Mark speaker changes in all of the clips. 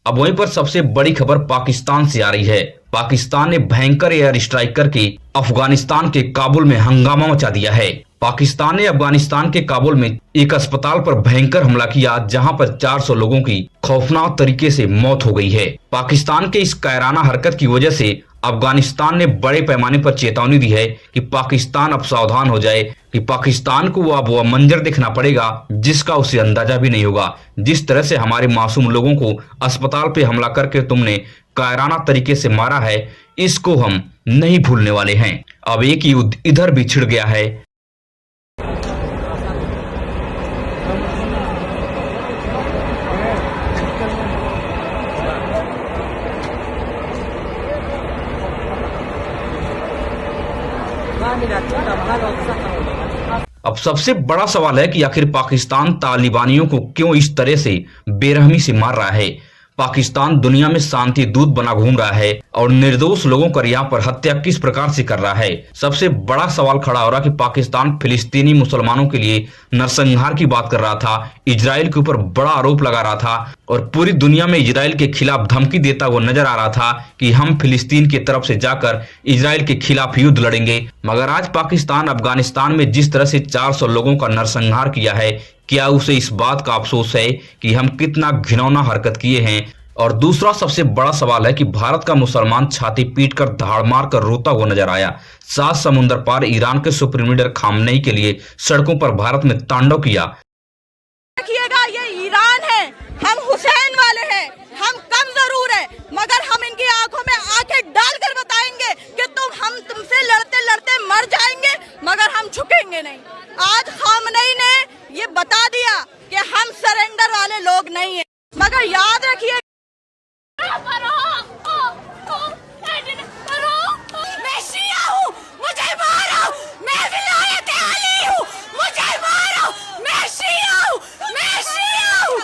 Speaker 1: अब वहीं पर सबसे बड़ी खबर पाकिस्तान से आ रही है। पाकिस्तान ने भयंकर एयर स्ट्राइक करके अफगानिस्तान के काबुल में हंगामा मचा दिया है। पाकिस्तान ने अफगानिस्तान के काबुल में एक अस्पताल पर भयंकर हमला किया, जहां पर 400 लोगों की खौफनाक तरीके से मौत हो गई है। पाकिस्तान के इस कायराना हरकत की वजह से अफगानिस्तान ने बड़े पैमाने पर चेतावनी दी है कि पाकिस्तान अब सावधान हो जाए, कि पाकिस्तान को अब वह मंजर देखना पड़ेगा जिसका उसे अंदाजा भी नहीं होगा। जिस तरह से हमारे मासूम लोगों को अस्पताल पे हमला करके तुमने कायराना तरीके से मारा है, इसको हम नहीं भूलने वाले हैं। अब एक युद्ध इधर भी छिड़ गया है। अब सबसे बड़ा सवाल है कि आखिर पाकिस्तान तालिबानियों को क्यों इस तरह से बेरहमी से मार रहा है। पाकिस्तान दुनिया में शांति दूत बना घूम रहा है और निर्दोष लोगों पर यहाँ पर हत्या किस प्रकार से कर रहा है। सबसे बड़ा सवाल खड़ा हो रहा कि पाकिस्तान फिलिस्तीनी मुसलमानों के लिए नरसंहार की बात कर रहा था, इजराइल के ऊपर बड़ा आरोप लगा रहा था और पूरी दुनिया में इजराइल के खिलाफ धमकी देता हुआ नजर आ रहा था कि हम फिलिस्तीन की तरफ से जाकर इजराइल के खिलाफ युद्ध लड़ेंगे। मगर आज पाकिस्तान अफगानिस्तान में जिस तरह से 400 लोगों का नरसंहार किया है, क्या उसे इस बात का अफसोस है कि हम कितना घिनौना हरकत किए हैं। और दूसरा सबसे बड़ा सवाल है कि भारत का मुसलमान छाती पीटकर धाड़ मार कर रोता हुआ नजर आया। 7 समुद्र पार ईरान के सुप्रीम लीडर खामनेई के लिए सड़कों पर भारत में तांडव किया।
Speaker 2: देखिएगा, ये ईरान है, हम हुसैन वाले हैं, हम कम जरूर है, मगर हम इनकी आंखों में आंखें डालकर बताएंगे कि हम तुमसे लड़ते लड़ते मर जाएंगे, मगर हम झुकेंगे नहीं। आज खामनेई ने ये बता दिया कि हम सरेंडर वाले लोग नहीं हैं। मगर याद रखिए, मैं शिया हूँ, मुझे मारो, मैं विलायत अली हूँ, मुझे मारो, मैं शिया हूँ, मैं शिया हूँ।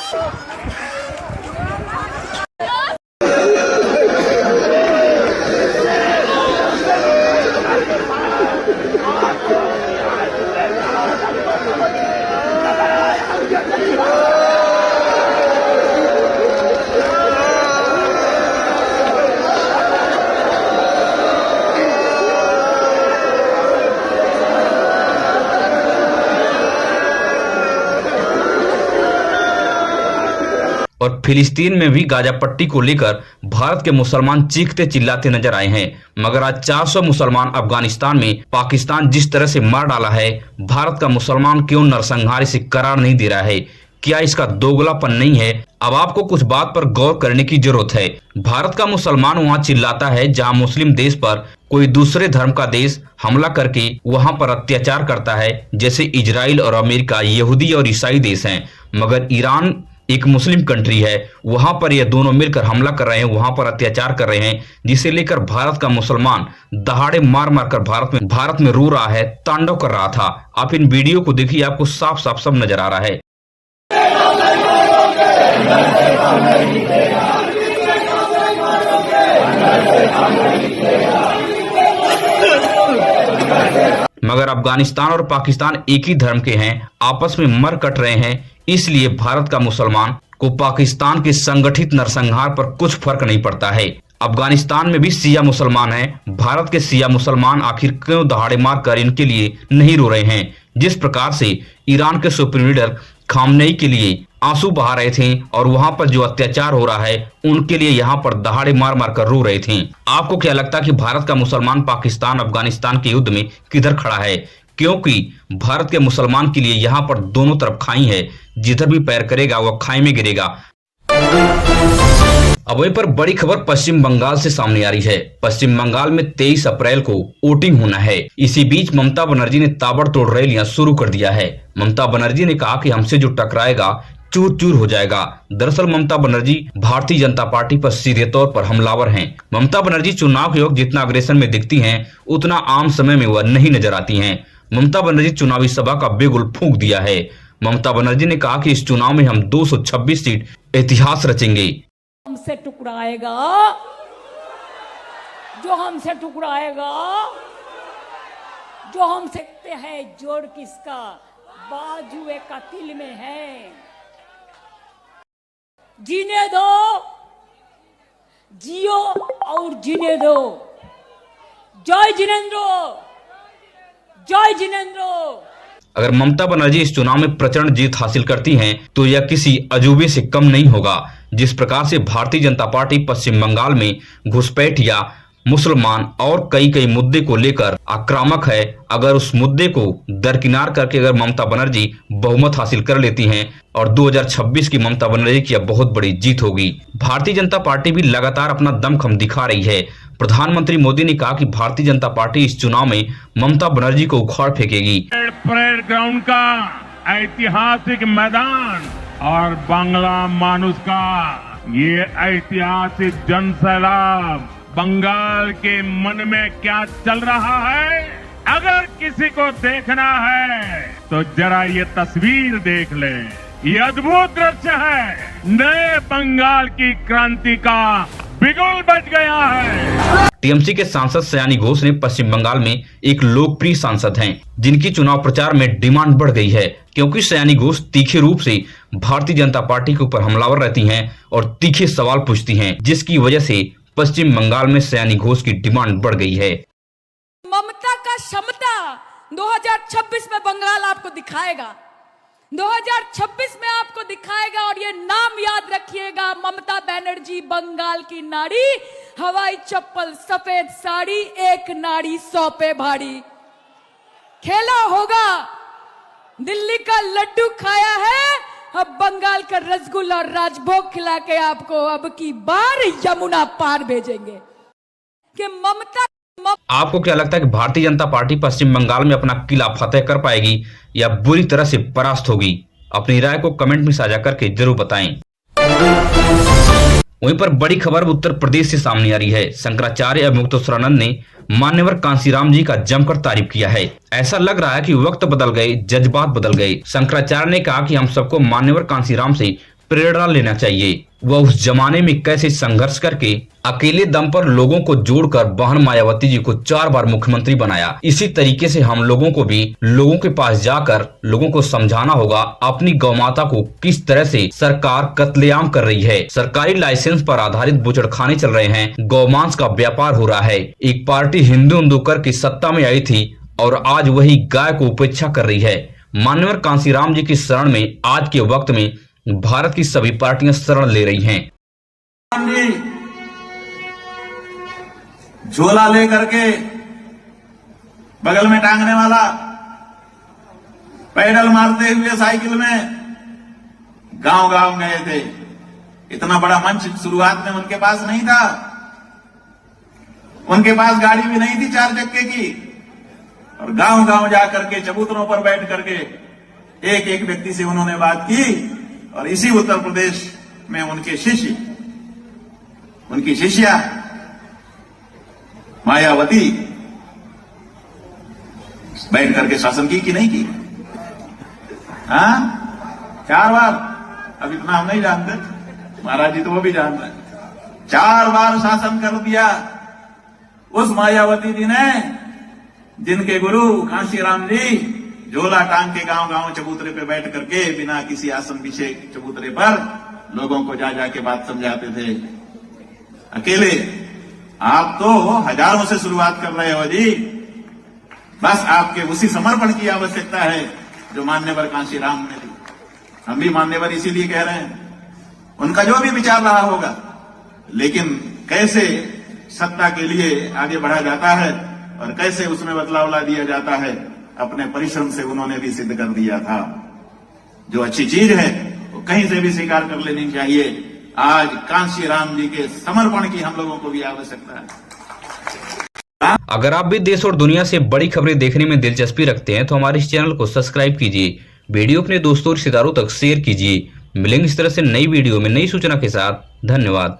Speaker 1: और फिलिस्तीन में भी गाजा पट्टी को लेकर भारत के मुसलमान चीखते चिल्लाते नजर आए हैं। मगर आज 400 मुसलमान अफगानिस्तान में पाकिस्तान जिस तरह से मार डाला है, भारत का मुसलमान क्यों नरसंहार इसे करार नहीं दे रहा है। क्या इसका दोगलापन नहीं है? अब आपको कुछ बात पर गौर करने की जरूरत है। भारत का मुसलमान वहां चिल्लाता है जहां मुस्लिम देश पर कोई दूसरे धर्म का देश हमला करके वहां पर अत्याचार करता है, जैसे इजराइल और अमेरिका यहूदी और ईसाई देश हैं। मगर ईरान एक मुस्लिम कंट्री है, वहां पर ये दोनों मिलकर हमला कर रहे हैं, वहां पर अत्याचार कर रहे हैं, जिसे लेकर भारत का मुसलमान दहाड़े मार मार कर भारत में रो रहा है, तांडव कर रहा था। आप इन वीडियो को देखिए, आपको साफ साफ सब नजर आ रहा है। मगर अफगानिस्तान और पाकिस्तान एक ही धर्म के हैं, आपस में मर कट रहे हैं, इसलिए भारत का मुसलमान को पाकिस्तान के संगठित नरसंहार पर कुछ फर्क नहीं पड़ता है। अफगानिस्तान में भी शिया मुसलमान हैं, भारत के शिया मुसलमान आखिर क्यों दहाड़े मार कर इनके लिए नहीं रो रहे हैं। जिस प्रकार से ईरान के सुप्रीम लीडर खामनेई के लिए आंसू बहा रहे थे और वहां पर जो अत्याचार हो रहा है उनके लिए यहाँ पर दहाड़े मार मार कर रो रहे थे। आपको क्या लगता है कि भारत का मुसलमान पाकिस्तान अफगानिस्तान के युद्ध में किधर खड़ा है? क्योंकि भारत के मुसलमान के लिए यहाँ पर दोनों तरफ खाई है, जिधर भी पैर करेगा वह खाई में गिरेगा। अब वहीं पर बड़ी खबर पश्चिम बंगाल से सामने आ रही है। पश्चिम बंगाल में 23 अप्रैल को वोटिंग होना है। इसी बीच ममता बनर्जी ने ताबड़तोड़ रैलियां शुरू कर दिया है। ममता बनर्जी ने कहा कि हमसे जो टकराएगा चूर चूर हो जाएगा। दरअसल ममता बनर्जी भारतीय जनता पार्टी पर सीधे तौर पर हमलावर हैं। ममता बनर्जी चुनाव के वक्त जितना अग्रेसन में दिखती हैं, उतना आम समय में वह नहीं नजर आती हैं। ममता बनर्जी चुनावी सभा का बिगुल फूंक दिया है। ममता बनर्जी ने कहा कि इस चुनाव में हम 226 सीट इतिहास रचेंगे।
Speaker 3: हमसे टुकराएगा, जो हमसे टुकराएगा, जो हम सकते हैं जोड़ किसका, बाजुए कतिल में है। जीने दो, जियो और जीने दो। जय जिनेंद्र, जय जिनेंद्र।
Speaker 1: अगर ममता बनर्जी इस चुनाव में प्रचंड जीत हासिल करती हैं, तो यह किसी अजूबे से कम नहीं होगा। जिस प्रकार से भारतीय जनता पार्टी पश्चिम बंगाल में घुसपैठ या मुसलमान और कई मुद्दे को लेकर आक्रामक है, अगर उस मुद्दे को दरकिनार करके अगर ममता बनर्जी बहुमत हासिल कर लेती हैं और 2026 की ममता बनर्जी की अब बहुत बड़ी जीत होगी। भारतीय जनता पार्टी भी लगातार अपना दमखम दिखा रही है। प्रधानमंत्री मोदी ने कहा कि भारतीय जनता पार्टी इस चुनाव में ममता बनर्जी को उखाड़ फेंकेगी।
Speaker 4: परेड ग्राउंड का ऐतिहासिक मैदान और बांग्ला मानुष का ये ऐतिहासिक जनसैलाब, बंगाल के मन में क्या चल रहा है, अगर किसी को देखना है तो जरा ये तस्वीर देख ले। ये अद्भुत दृश्य है। नए बंगाल की क्रांति का बिगुल बज गया है।
Speaker 1: टीएमसी के सांसद सयानी घोष ने पश्चिम बंगाल में एक लोकप्रिय सांसद हैं, जिनकी चुनाव प्रचार में डिमांड बढ़ गई है, क्योंकि सयानी घोष तीखे रूप से भारतीय जनता पार्टी के ऊपर हमलावर रहती हैं और तीखे सवाल पूछती हैं, जिसकी वजह से पश्चिम बंगाल में सयानी घोष की डिमांड बढ़ गई है।
Speaker 2: ममता का क्षमता 2026 में बंगाल आपको दिखाएगा, 2026 में आपको दिखाएगा। और ये नाम याद रखिएगा, ममता बनर्जी बंगाल की नारी, हवाई चप्पल सफेद साड़ी, एक नाड़ी 100 पे भारी। खेला होगा, दिल्ली का लड्डू खाया है, अब बंगाल का रसगुल्ला और राजभोग खिला के आपको अब की बार यमुना पार भेजेंगे। कि ममता
Speaker 1: आपको क्या लगता है कि भारतीय जनता पार्टी पश्चिम बंगाल में अपना किला फतेह कर पाएगी या बुरी तरह से परास्त होगी? अपनी राय को कमेंट में साझा करके जरूर बताएं। वहीं पर बड़ी खबर उत्तर प्रदेश से सामने आ रही है। शंकराचार्य एवं मुक्तेश्वरानंद ने मान्यवर कांशीराम जी का जमकर तारीफ किया है। ऐसा लग रहा है कि वक्त बदल गए, जज्बात बदल गए। शंकराचार्य ने कहा कि हम सबको मान्यवर कांशीराम से प्रेरणा लेना चाहिए। वह उस जमाने में कैसे संघर्ष करके अकेले दम पर लोगों को जोड़कर बहन मायावती जी को 4 बार मुख्यमंत्री बनाया। इसी तरीके से हम लोगों को भी लोगों के पास जाकर लोगों को समझाना होगा अपनी गौमाता को किस तरह से सरकार कत्लेआम कर रही है। सरकारी लाइसेंस पर आधारित बुचड़खाने चल रहे हैं, गौमांस का व्यापार हो रहा है। एक पार्टी हिंदू करके सत्ता में आई थी और आज वही गाय को उपेक्षा कर रही है। मान्यवर कांशीराम जी की शरण में आज के वक्त में भारत की सभी पार्टियां शरण ले रही हैं।
Speaker 5: झोला लेकर के बगल में टांगने वाला, पैडल मारते हुए साइकिल में गांव गांव गए थे। इतना बड़ा मंच शुरुआत में उनके पास नहीं था। उनके पास गाड़ी भी नहीं थी 4 चक्के की, और गांव गांव जाकर के चबूतरों पर बैठ करके एक एक व्यक्ति से उन्होंने बात की। और इसी उत्तर प्रदेश में उनके शिष्य, उनकी शिष्या मायावती बैठ करके शासन की कि नहीं की? हाँ, 4 बार। अब इतना हम नहीं जानते, महाराज जी तो वो भी जानते हैं। 4 बार शासन कर दिया उस मायावती जी ने, जिनके गुरु कांशीराम जी झोला टांग के गांव गांव चबूतरे पे बैठ करके बिना किसी आसन पीछे चबूतरे पर लोगों को जा जाके बात समझाते थे अकेले। आप तो हजारों से शुरुआत कर रहे हो जी। बस आपके उसी समर्पण की आवश्यकता है जो मान्यवर कांशीराम ने दी। हम भी मान्यवर इसीलिए कह रहे हैं, उनका जो भी विचार रहा होगा, लेकिन कैसे सत्ता के लिए आगे बढ़ा जाता है और कैसे उसमें बदलाव ला दिया जाता है, अपने परिश्रम से उन्होंने भी सिद्ध कर दिया था। जो अच्छी चीज है वो कहीं से भी स्वीकार कर लेनी चाहिए। आज कांशीराम जी के समर्पण की हम लोगों को भी आवश्यकता है।
Speaker 1: अगर आप भी देश और दुनिया से बड़ी खबरें देखने में दिलचस्पी रखते हैं तो हमारे इस चैनल को सब्सक्राइब कीजिए, वीडियो अपने दोस्तों और रिश्तेदारों तक शेयर कीजिए। मिलेंगे इस तरह से नई वीडियो में नई सूचना के साथ। धन्यवाद।